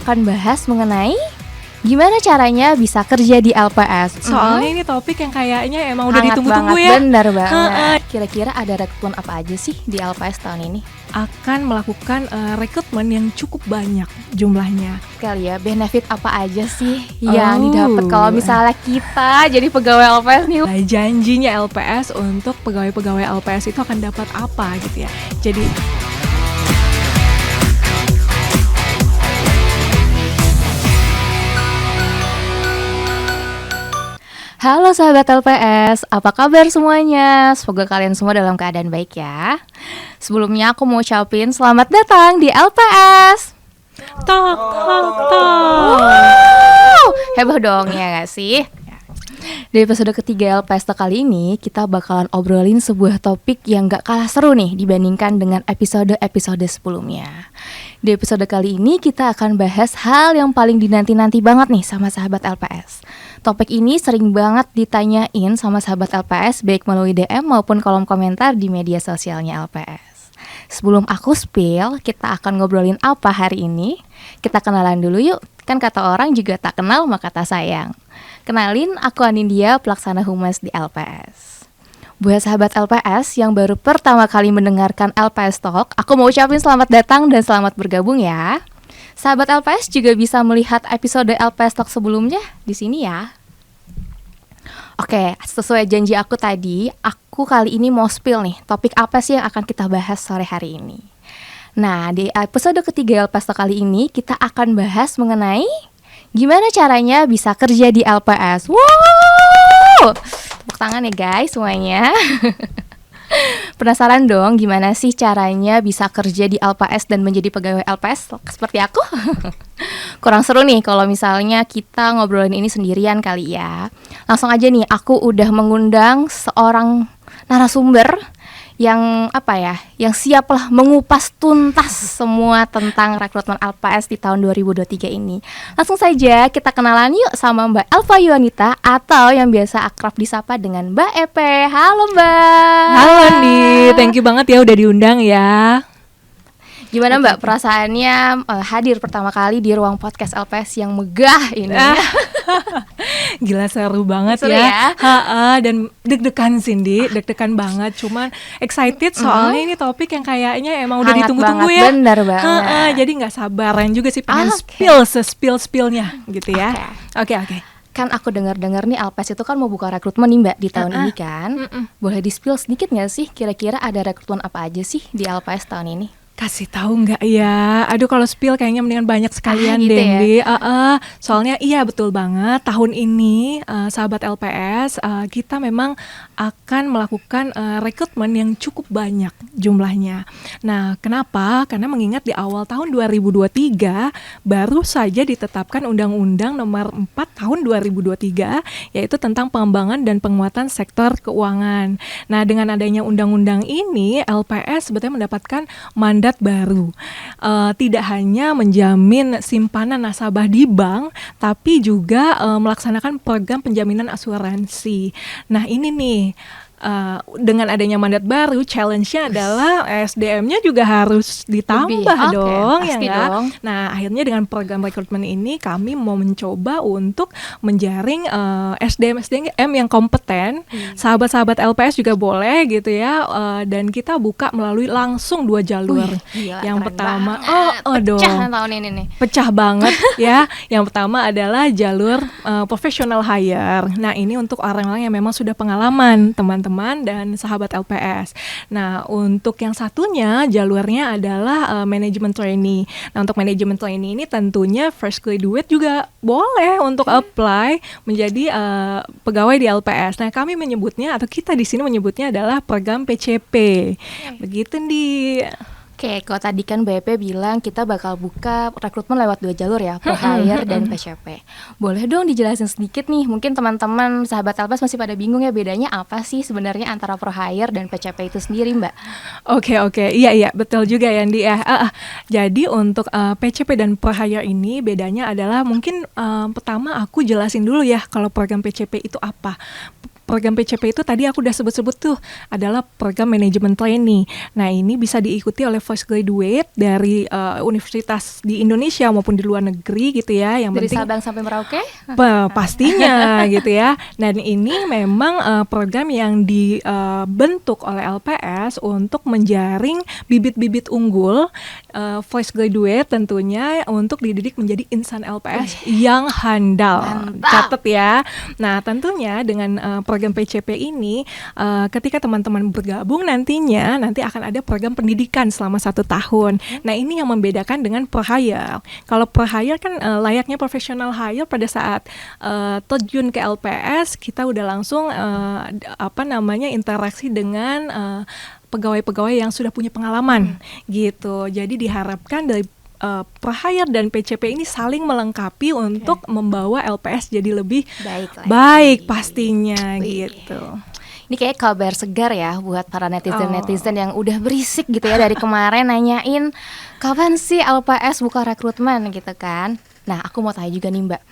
akan bahas mengenai gimana caranya bisa kerja di LPS. Soalnya ini topik yang kayaknya emang udah Hangat ditunggu-tunggu banget, ya. bener banget. Kira-kira ada rekrutmen apa aja sih di LPS tahun ini? Akan melakukan rekrutmen yang cukup banyak jumlahnya. Kali ya, benefit apa aja sih yang didapat kalau misalnya kita jadi pegawai LPS nih? Nah, janjinya LPS untuk pegawai-pegawai LPS itu akan dapat apa gitu ya. Jadi Halo sahabat LPS, apa kabar semuanya? Semoga kalian semua dalam keadaan baik ya. Sebelumnya aku mau ucapin selamat datang di LPS. tok. Wow, heboh dong ya gak sih? Di episode ketiga LPS kali ini, kita bakalan obrolin sebuah topik yang gak kalah seru nih dibandingkan dengan episode-episode sebelumnya. Di episode kali ini kita akan bahas hal yang paling dinanti-nanti banget nih sama sahabat LPS. Topik ini sering banget ditanyain sama sahabat LPS baik melalui DM maupun kolom komentar di media sosialnya LPS. Sebelum aku spill, kita akan ngobrolin apa hari ini? Kita kenalan dulu yuk. Kan kata orang juga tak kenal maka tak sayang. Kenalin, aku Anindya, pelaksana humas di LPS. Buat sahabat LPS yang baru pertama kali mendengarkan LPS Talk, aku mau ucapin selamat datang dan selamat bergabung ya. Sahabat LPS juga bisa melihat episode LPS Talk sebelumnya di sini ya. Oke, sesuai janji aku tadi, aku kali ini mau spill nih, topik apa sih yang akan kita bahas sore hari ini. Nah, di episode ketiga LPS Talk kali ini, kita akan bahas mengenai gimana caranya bisa kerja di LPS. Wow! Tepuk tangan ya guys semuanya. Penasaran dong gimana sih caranya bisa kerja di LPS dan menjadi pegawai LPS seperti aku? Kurang seru nih kalau misalnya kita ngobrolin ini sendirian kali ya. Langsung aja nih, aku udah mengundang seorang narasumber yang yang siap lah mengupas tuntas semua tentang rekrutmen LPS di tahun 2023 ini. Langsung saja kita kenalan yuk sama Mbak Elva Yuanita atau yang biasa akrab disapa dengan Mbak Epe. Halo Mbak. Halo Andi, thank you banget ya udah diundang ya. Gimana Mbak perasaannya hadir pertama kali di ruang podcast LPS yang megah ini? Gila seru banget seru ya. Dan deg-degan Cindy, deg-degan banget. Cuman excited soalnya ini topik yang kayaknya emang udah Hangat ditunggu-tunggu banget, ya. bener banget. Jadi nggak sabaran juga sih pengen spill-spillnya gitu ya. Oke. Kan aku dengar-dengar nih LPS itu kan mau buka rekrutmen nih Mbak di tahun ini kan. Boleh di-spill sedikit nggak sih kira-kira ada rekrutmen apa aja sih di LPS tahun ini? Kasih tahu nggak ya? Aduh kalau spill kayaknya mendingan banyak sekalian gitu Dendi. Soalnya iya betul banget tahun ini sahabat LPS kita memang akan melakukan rekrutmen yang cukup banyak jumlahnya. Nah kenapa? Karena mengingat di awal tahun 2023 baru saja ditetapkan Undang-Undang Nomor 4 Tahun 2023 yaitu tentang pengembangan dan penguatan sektor keuangan. Nah dengan adanya undang-undang ini LPS sebetulnya mendapatkan mandat baru, tidak hanya menjamin simpanan nasabah di bank, tapi juga melaksanakan program penjaminan asuransi. Nah ini nih, dengan adanya mandat baru, challenge-nya adalah SDM-nya juga harus ditambah dong, ya nggak? Nah akhirnya dengan program rekrutmen ini kami mau mencoba untuk menjaring SDM yang kompeten. Sahabat-sahabat LPS juga boleh gitu ya, dan kita buka melalui langsung 2 jalur. Gila, yang pertama, pecah tahun ini nih. Pecah banget ya. Yang pertama adalah jalur professional hire. Nah ini untuk orang-orang yang memang sudah pengalaman, teman-teman dan sahabat LPS. Nah untuk yang satunya jalurnya adalah manajemen trainee. Nah untuk manajemen trainee ini tentunya fresh graduate juga boleh untuk apply menjadi pegawai di LPS. Nah kami menyebutnya atau kita di sini menyebutnya adalah program PCP. Begitu Di. Oke, kalau tadi kan BP bilang kita bakal buka rekrutmen lewat 2 jalur ya, Pro Hire dan PCP. Boleh dong dijelasin sedikit nih, mungkin teman-teman sahabat LPS masih pada bingung ya bedanya apa sih sebenarnya antara Pro Hire dan PCP itu sendiri Mbak? Oke, iya betul juga ya Andi ya. Jadi untuk PCP dan Pro Hire ini bedanya adalah mungkin pertama aku jelasin dulu ya kalau program PCP itu apa. program PCP itu tadi aku udah sebut-sebut tuh adalah program manajemen trainee. Nah, ini bisa diikuti oleh fresh graduate dari universitas di Indonesia maupun di luar negeri gitu ya. Yang Dari penting Sabang sampai Merauke? pastinya gitu ya. Dan ini memang program yang dibentuk oleh LPS untuk menjaring bibit-bibit unggul fresh graduate tentunya untuk dididik menjadi insan LPS yang handal. Mantap. Catat ya. Nah, tentunya dengan program PCP ini ketika teman-teman bergabung nanti akan ada program pendidikan selama 1 tahun. Nah, ini yang membedakan dengan per hire. Kalau per hire kan layaknya professional hire pada saat terjun ke LPS kita udah langsung interaksi dengan pegawai-pegawai yang sudah punya pengalaman gitu. Jadi diharapkan dari per hire dan PCP ini saling melengkapi untuk membawa LPS jadi lebih baik pastinya gitu. Ini kayak kabar segar ya buat para netizen-netizen yang udah berisik gitu ya dari kemarin nanyain kapan sih LPS buka rekrutmen gitu kan. Nah, aku mau tanya juga nih Mbak,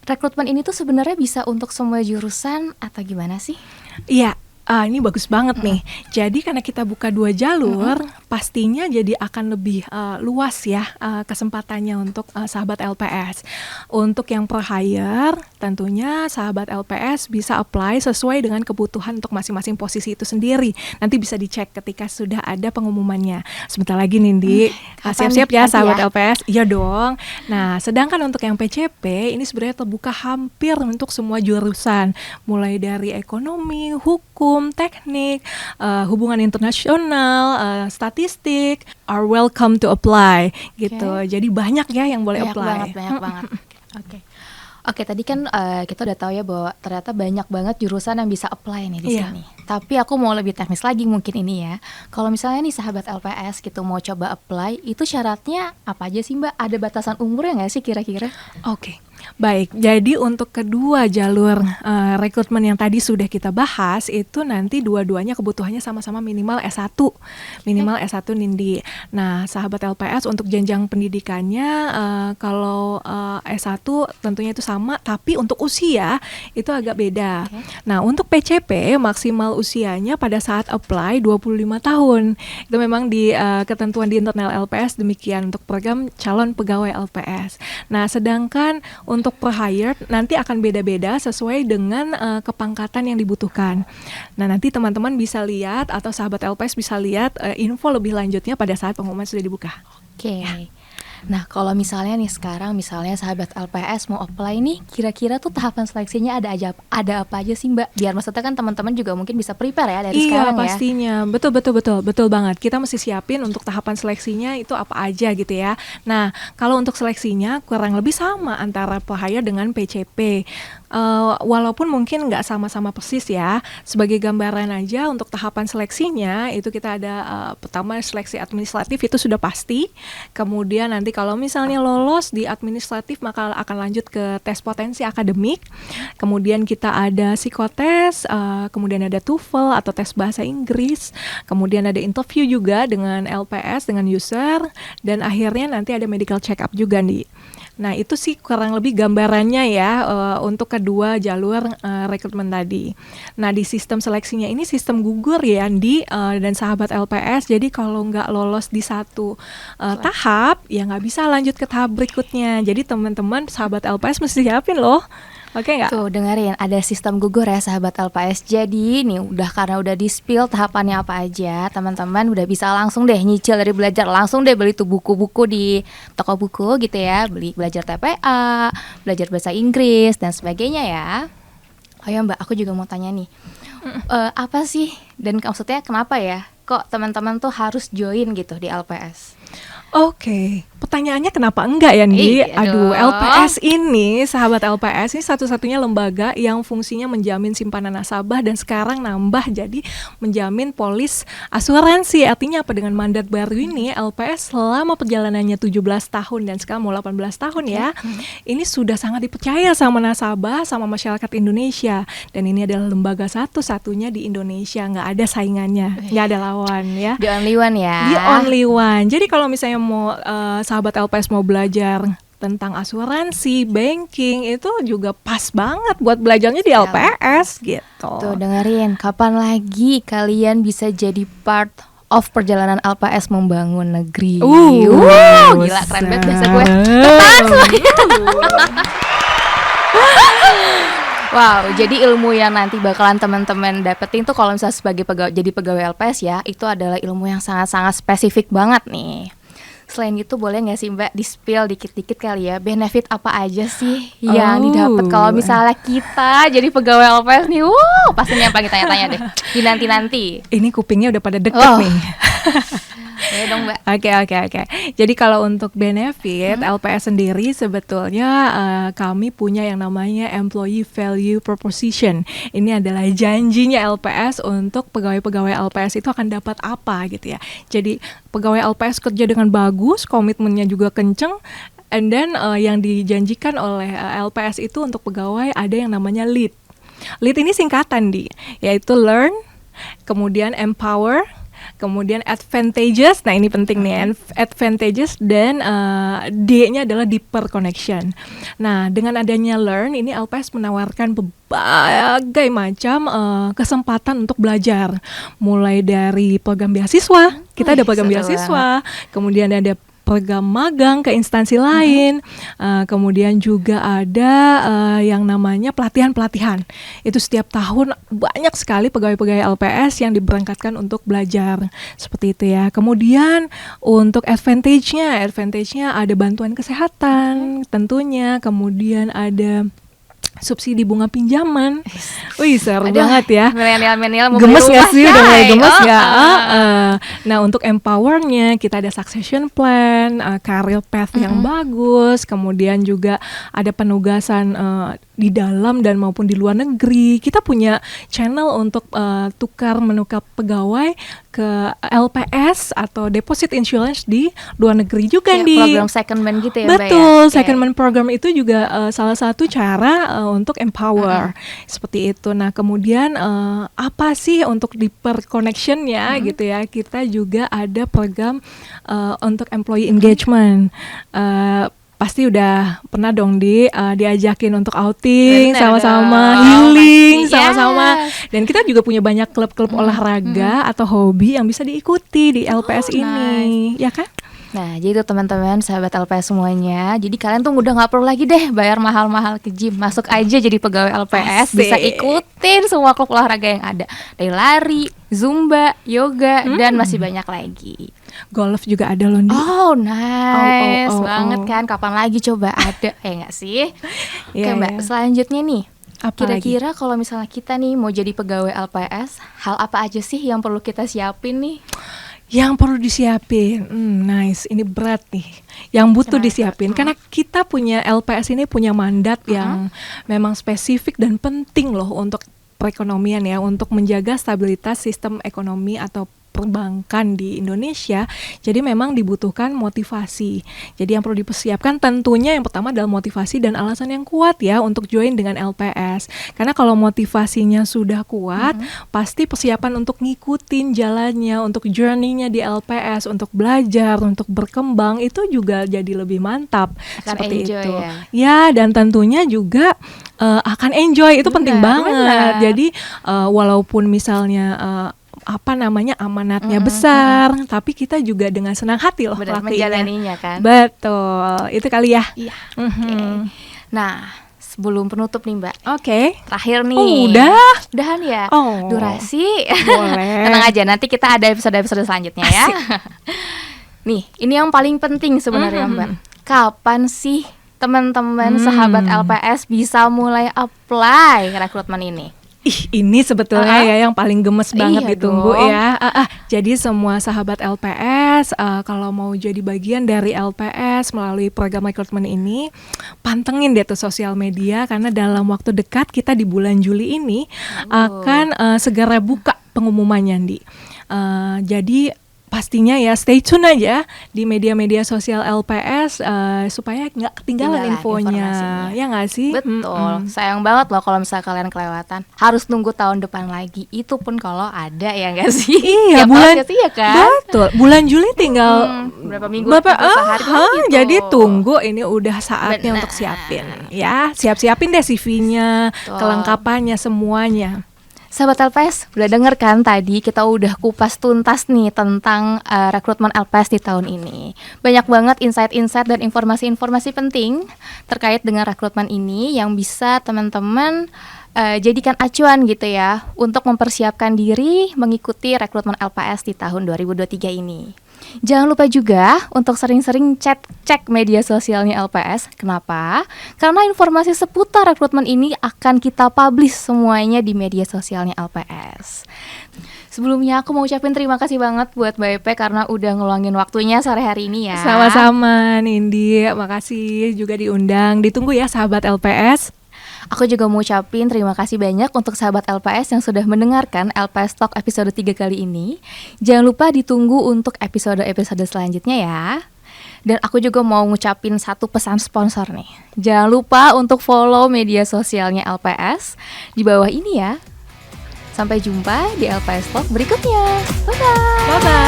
rekrutmen ini tuh sebenarnya bisa untuk semua jurusan atau gimana sih? Iya. Ini bagus banget nih. Jadi karena kita buka 2 jalur, pastinya jadi akan lebih luas ya kesempatannya untuk sahabat LPS. Untuk yang per hire, tentunya sahabat LPS bisa apply sesuai dengan kebutuhan untuk masing-masing posisi itu sendiri. Nanti bisa dicek ketika sudah ada pengumumannya. Sebentar lagi Nindi, siap-siap ya sahabat LPS. Iya dong. Nah, sedangkan untuk yang PCP ini sebenarnya terbuka hampir untuk semua jurusan, mulai dari ekonomi, hukum, teknik, hubungan internasional, statistik, are welcome to apply gitu. Jadi banyak ya yang boleh apply. Banyak banget. Oke, tadi kan kita udah tahu ya bahwa ternyata banyak banget jurusan yang bisa apply nih di sini. Tapi aku mau lebih teknis lagi mungkin ini ya. Kalau misalnya nih sahabat LPS gitu mau coba apply, itu syaratnya apa aja sih Mbak? Ada batasan umurnya nggak sih kira-kira? Oke. Baik, jadi untuk kedua jalur rekrutmen yang tadi sudah kita bahas itu nanti dua-duanya kebutuhannya sama-sama minimal S1. Minimal S1 Nindi. Nah, sahabat LPS untuk jenjang pendidikannya kalau S1 tentunya itu sama, tapi untuk usia itu agak beda. Nah, untuk PCP maksimal usianya pada saat apply 25 tahun. Itu memang di ketentuan di internal LPS demikian untuk program calon pegawai LPS. Nah, sedangkan untuk per hire nanti akan beda-beda sesuai dengan kepangkatan yang dibutuhkan. Nah, nanti teman-teman bisa lihat atau sahabat LPS bisa lihat info lebih lanjutnya pada saat pengumuman sudah dibuka. Oke. Nah, kalau misalnya nih sekarang misalnya sahabat LPS mau apply nih, kira-kira tuh tahapan seleksinya ada apa aja sih Mbak? Biar maksudnya kan teman-teman juga mungkin bisa prepare ya dari sekarang ya. Iya, pastinya. Betul banget. Kita mesti siapin untuk tahapan seleksinya itu apa aja gitu ya. Nah, kalau untuk seleksinya kurang lebih sama antara per hire dengan PCP. Walaupun mungkin nggak sama-sama persis ya. Sebagai gambaran aja untuk tahapan seleksinya itu kita ada pertama seleksi administratif itu sudah pasti. Kemudian nanti kalau misalnya lolos di administratif maka akan lanjut ke tes potensi akademik. Kemudian kita ada psikotes, kemudian ada TOEFL atau tes bahasa Inggris. Kemudian ada interview juga dengan LPS, dengan user. Dan akhirnya nanti ada medical check up juga nih. Nah, itu sih kurang lebih gambarannya ya untuk kedua jalur rekrutmen tadi. Nah, di sistem seleksinya ini sistem gugur ya Andi dan sahabat LPS. Jadi kalau nggak lolos di satu tahap ya nggak bisa lanjut ke tahap berikutnya. Jadi teman-teman sahabat LPS mesti siapin loh. Oke nggak? Tuh dengerin, ada sistem gugur ya sahabat LPS. Jadi nih karena udah di-spill tahapannya apa aja, teman-teman udah bisa langsung deh nyicil dari belajar, langsung deh beli tuh buku-buku di toko buku gitu ya, belajar TPA, belajar bahasa Inggris dan sebagainya ya. Oh ya Mbak, aku juga mau tanya nih, apa sih dan maksudnya kenapa ya kok teman-teman tuh harus join gitu di LPS? Oke, pertanyaannya kenapa enggak ya Ndi? Aduh, LPS ini, sahabat LPS ini satu-satunya lembaga yang fungsinya menjamin simpanan nasabah dan sekarang nambah jadi menjamin polis asuransi. Artinya apa? Dengan mandat baru ini LPS selama perjalanannya 17 tahun dan sekarang mau 18 tahun ya. Ini sudah sangat dipercaya sama nasabah, sama masyarakat Indonesia. Dan ini adalah lembaga satu-satunya di Indonesia, nggak ada saingannya, nggak ada lawan ya. The only one ya. The only one. Jadi kalau misalnya mau sahabat LPS mau belajar tentang asuransi, banking, itu juga pas banget buat belajarnya di LPS gitu. Tuh dengerin, kapan lagi kalian bisa jadi part of perjalanan LPS membangun negeri. Gila keren banget bahasa gue. Tepat semuanya. Wow, jadi ilmu yang nanti bakalan teman-teman dapetin tuh kalau misalnya sebagai jadi pegawai LPS ya, itu adalah ilmu yang sangat-sangat spesifik banget nih. Selain itu boleh nggak sih Mbak di-spill dikit-dikit kali ya, benefit apa aja sih yang didapat kalau misalnya kita jadi pegawai LPS nih? Pasti yang paling tanya-tanya deh di nanti-nanti. Ini kupingnya udah pada deket nih. Ya dong Mbak. Oke. Jadi kalau untuk benefit LPS sendiri sebetulnya kami punya yang namanya Employee Value Proposition. Ini adalah janjinya LPS untuk pegawai-pegawai LPS itu akan dapat apa gitu ya. Jadi pegawai LPS kerja dengan bagus, komitmennya juga kenceng. And then yang dijanjikan oleh LPS itu untuk pegawai ada yang namanya LEAD. LEAD ini singkatan yaitu learn, kemudian empower, kemudian advantageous, nah ini penting nih, advantageous, dan D-nya adalah deeper connection. Nah dengan adanya learn, ini LPS menawarkan berbagai macam kesempatan untuk belajar. Mulai dari program beasiswa, kita ada program beasiswa, kemudian ada program magang ke instansi lain, kemudian juga ada yang namanya pelatihan-pelatihan. Itu setiap tahun banyak sekali pegawai-pegawai LPS yang diberangkatkan untuk belajar seperti itu ya. Kemudian untuk advantage-nya ada bantuan kesehatan tentunya, kemudian ada subsidi bunga pinjaman. Wih seru banget ya. Milenial gemes nggak sih? Udah mulai gemes nggak? Nah untuk empowernya kita ada succession plan, career path yang bagus, kemudian juga ada penugasan di dalam dan maupun di luar negeri. Kita punya channel untuk menukar pegawai ke LPS atau deposit insurance di luar negeri juga program secondment gitu ya Mbak. Betul, secondment program itu juga salah satu cara untuk empower seperti itu. Nah kemudian apa sih untuk deeper connection-nya gitu ya, kita juga ada program untuk employee engagement. Pasti udah pernah dong diajakin untuk outing sama-sama, healing sama-sama. Dan kita juga punya banyak klub-klub olahraga atau hobi yang bisa diikuti di LPS ini, ya kan? Nah, jadi itu teman-teman, sahabat LPS semuanya. Jadi kalian tuh udah nggak perlu lagi deh bayar mahal-mahal ke gym. Masuk aja jadi pegawai LPS, bisa ikutin semua klub olahraga yang ada. Dari lari, zumba, yoga, dan masih banyak lagi. Golf juga ada loh, Ndi. Oh, nice banget kan. Kapan lagi coba ada, nggak sih? Oke Mbak, selanjutnya nih. Kira-kira kalau misalnya kita nih mau jadi pegawai LPS, hal apa aja sih yang perlu kita siapin nih? Yang perlu disiapin, nice, ini berat nih. Yang butuh disiapin, karena kita punya LPS ini punya mandat yang memang spesifik dan penting loh untuk perekonomian ya, untuk menjaga stabilitas sistem ekonomi atau perbankan di Indonesia. Jadi memang dibutuhkan motivasi. Jadi yang perlu dipersiapkan tentunya yang pertama adalah motivasi dan alasan yang kuat ya untuk join dengan LPS. Karena kalau motivasinya sudah kuat, pasti persiapan untuk ngikutin jalannya, untuk journey-nya di LPS, untuk belajar, untuk berkembang itu juga jadi lebih mantap. Seperti itu. Ya, dan tentunya juga akan enjoy, itu penting banget. Jadi walaupun misalnya amanatnya besar, tapi kita juga dengan senang hati loh menjalaninya kan. Betul, itu kali ya. Iya. Nah, sebelum penutup nih Mbak. Terakhir nih. Udahan ya. Durasi. Boleh. Tenang aja, nanti kita ada episode selanjutnya ya. Nih, ini yang paling penting sebenarnya Mbak. Kapan sih teman-teman sahabat LPS bisa mulai apply rekrutmen ini? Ini sebetulnya ya yang paling gemes banget ditunggu ya. Jadi semua sahabat LPS kalau mau jadi bagian dari LPS melalui program rekrutmen ini, pantengin deh tuh sosial media, karena dalam waktu dekat kita di bulan Juli ini akan segera buka pengumumannya, Ndi. Jadi pastinya ya stay tune aja di media-media sosial LPS supaya nggak ketinggalan infonya, ya nggak sih? Betul. Sayang banget loh kalau misalnya kalian kelewatan. Harus nunggu tahun depan lagi. Itu pun kalau ada, ya nggak sih? Iya, Tiap bulan tahun nggak sih, ya kan? Betul. Bulan Juli tinggal berapa minggu? sehari gitu. Jadi tunggu, ini udah saatnya Benar. untuk siapin. Ya, siapin deh CV-nya, Betul. kelengkapannya semuanya. Sahabat LPS, udah denger kan tadi kita udah kupas tuntas nih tentang rekrutmen LPS di tahun ini. Banyak banget insight-insight dan informasi-informasi penting terkait dengan rekrutmen ini yang bisa teman-teman jadikan acuan gitu ya untuk mempersiapkan diri mengikuti rekrutmen LPS di tahun 2023 ini. Jangan lupa juga untuk sering-sering cek media sosialnya LPS. Kenapa? Karena informasi seputar rekrutmen ini akan kita publish semuanya di media sosialnya LPS. Sebelumnya aku mau ucapin terima kasih banget buat Mbak Epe karena udah ngeluangin waktunya sore hari ini ya. Sama-sama Nindi, makasih juga diundang. Ditunggu ya sahabat LPS. Aku juga mau ucapin terima kasih banyak untuk sahabat LPS yang sudah mendengarkan LPS Talk episode 3 kali ini. Jangan lupa ditunggu untuk episode-episode selanjutnya ya. Dan aku juga mau ngucapin satu pesan sponsor nih. Jangan lupa untuk follow media sosialnya LPS di bawah ini ya. Sampai jumpa di LPS Talk berikutnya. Bye-bye. Bye-bye.